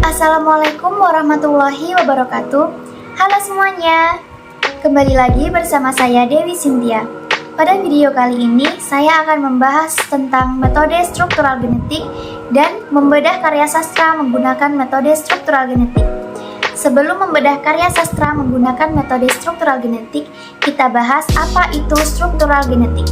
Assalamualaikum warahmatullahi wabarakatuh. Halo semuanya, kembali lagi bersama saya Dewi Cynthia. Pada video kali ini saya akan membahas tentang metode struktural genetik dan membedah karya sastra menggunakan metode struktural genetik. Sebelum membedah karya sastra menggunakan metode struktural genetik, kita bahas apa itu struktural genetik.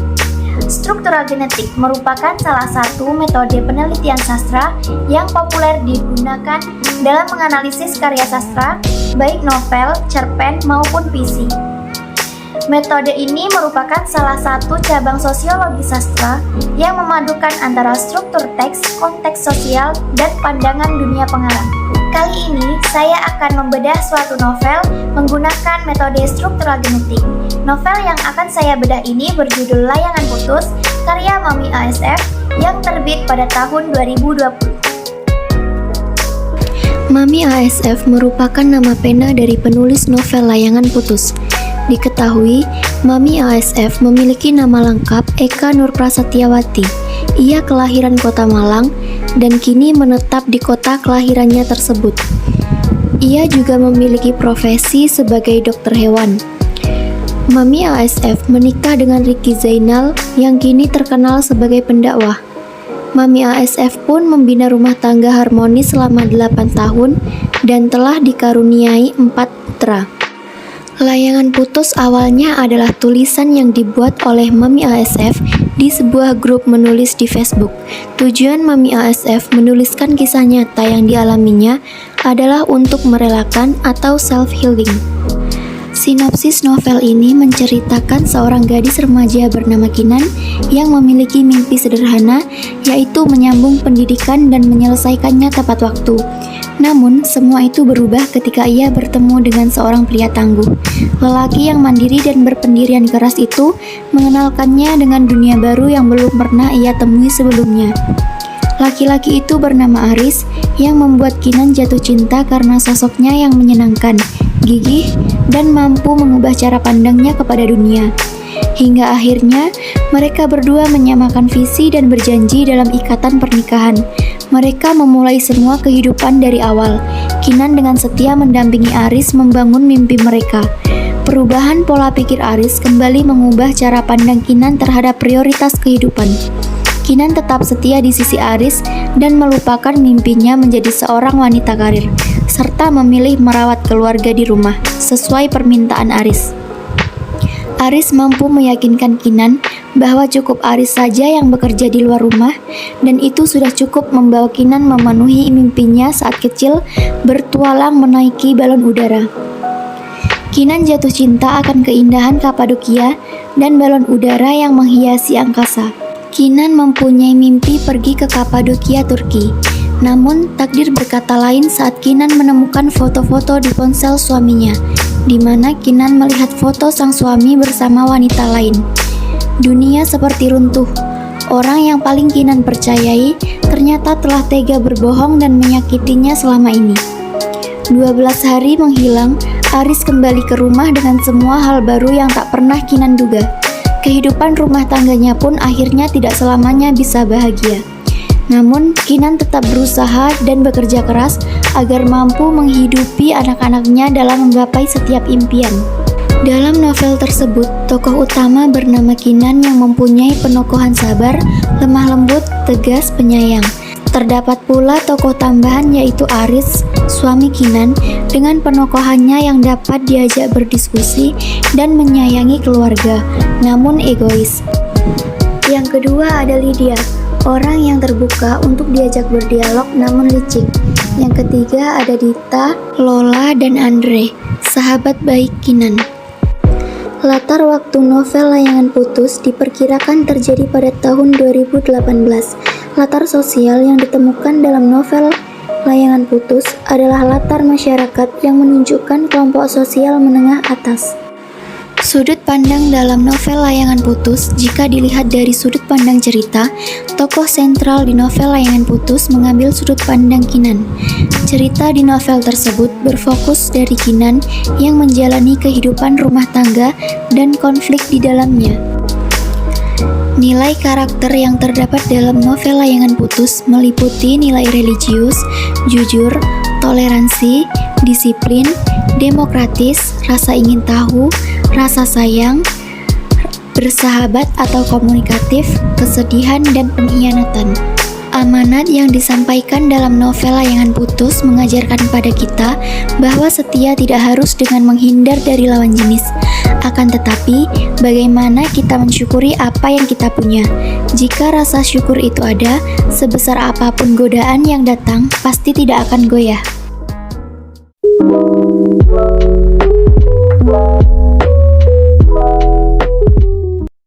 Struktural genetik merupakan salah satu metode penelitian sastra yang populer digunakan dalam menganalisis karya sastra, baik novel, cerpen, maupun puisi. Metode ini merupakan salah satu cabang sosiologi sastra yang memadukan antara struktur teks, konteks sosial, dan pandangan dunia pengarang. Kali ini, saya akan membedah suatu novel menggunakan metode struktural genetik. Novel yang akan saya bedah ini berjudul Layangan Putus, karya Mami ASF, yang terbit pada tahun 2020. Mami ASF merupakan nama pena dari penulis novel Layangan Putus. Diketahui, Mami ASF memiliki nama lengkap Eka Nurprasetyawati. Ia kelahiran Kota Malang dan kini menetap di kota kelahirannya tersebut. Ia juga memiliki profesi sebagai dokter hewan. Mami ASF menikah dengan Ricky Zainal yang kini terkenal sebagai pendakwah. Mami ASF pun membina rumah tangga harmonis selama 8 tahun dan telah dikaruniai 4 putra. Layangan Putus awalnya adalah tulisan yang dibuat oleh Mami ASF di sebuah grup menulis di Facebook. Tujuan Mami ASF menuliskan kisah nyata yang dialaminya adalah untuk merelakan atau self-healing. Sinopsis novel ini menceritakan seorang gadis remaja bernama Kinan yang memiliki mimpi sederhana, yaitu menyambung pendidikan dan menyelesaikannya tepat waktu. Namun, semua itu berubah ketika ia bertemu dengan seorang pria tangguh. Lelaki yang mandiri dan berpendirian keras itu mengenalkannya dengan dunia baru yang belum pernah ia temui sebelumnya. Laki-laki itu bernama Aris yang membuat Kinan jatuh cinta karena sosoknya yang menyenangkan, gigih, dan mampu mengubah cara pandangnya kepada dunia. Hingga akhirnya, mereka berdua menyamakan visi dan berjanji dalam ikatan pernikahan. Mereka memulai semua kehidupan dari awal. Kinan dengan setia mendampingi Aris membangun mimpi mereka. Perubahan pola pikir Aris kembali mengubah cara pandang Kinan terhadap prioritas kehidupan. Kinan tetap setia di sisi Aris dan melupakan mimpinya menjadi seorang wanita karir, serta memilih merawat keluarga di rumah, sesuai permintaan Aris. Aris mampu meyakinkan Kinan bahwa cukup Aris saja yang bekerja di luar rumah, dan itu sudah cukup membawa Kinan memenuhi mimpinya saat kecil bertualang menaiki balon udara. Kinan jatuh cinta akan keindahan Kapadokia dan balon udara yang menghiasi angkasa. Kinan mempunyai mimpi pergi ke Kapadokia, Turki. Namun, takdir berkata lain saat Kinan menemukan foto-foto di ponsel suaminya, di mana Kinan melihat foto sang suami bersama wanita lain. Dunia seperti runtuh. Orang yang paling Kinan percayai ternyata telah tega berbohong dan menyakitinya selama ini. 12 hari menghilang, Aris kembali ke rumah dengan semua hal baru yang tak pernah Kinan duga. Kehidupan rumah tangganya pun akhirnya tidak selamanya bisa bahagia. Namun, Kinan tetap berusaha dan bekerja keras agar mampu menghidupi anak-anaknya dalam menggapai setiap impian. Dalam novel tersebut, tokoh utama bernama Kinan yang mempunyai penokohan sabar, lemah lembut, tegas, penyayang. Terdapat pula tokoh tambahan yaitu Aris, suami Kinan, dengan penokohannya yang dapat diajak berdiskusi dan menyayangi keluarga, namun egois. Yang kedua ada Lydia, orang yang terbuka untuk diajak berdialog namun licik. Yang ketiga ada Dita, Lola, dan Andre, sahabat baik Kinan. Latar waktu novel Layangan Putus diperkirakan terjadi pada tahun 2018. Latar sosial yang ditemukan dalam novel Layangan Putus adalah latar masyarakat yang menunjukkan kelompok sosial menengah atas. Sudut pandang dalam novel Layangan Putus. Jika dilihat dari sudut pandang cerita, tokoh sentral di novel Layangan Putus mengambil sudut pandang Kinan. Cerita di novel tersebut berfokus dari Kinan yang menjalani kehidupan rumah tangga dan konflik di dalamnya. Nilai karakter yang terdapat dalam novel Layangan Putus meliputi nilai religius, jujur, toleransi, disiplin, demokratis, rasa ingin tahu, rasa sayang, bersahabat atau komunikatif, kesedihan, dan pengkhianatan. Amanat yang disampaikan dalam novel Layangan Putus mengajarkan pada kita bahwa setia tidak harus dengan menghindar dari lawan jenis. Akan tetapi, bagaimana kita mensyukuri apa yang kita punya. Jika rasa syukur itu ada, sebesar apapun godaan yang datang, pasti tidak akan goyah.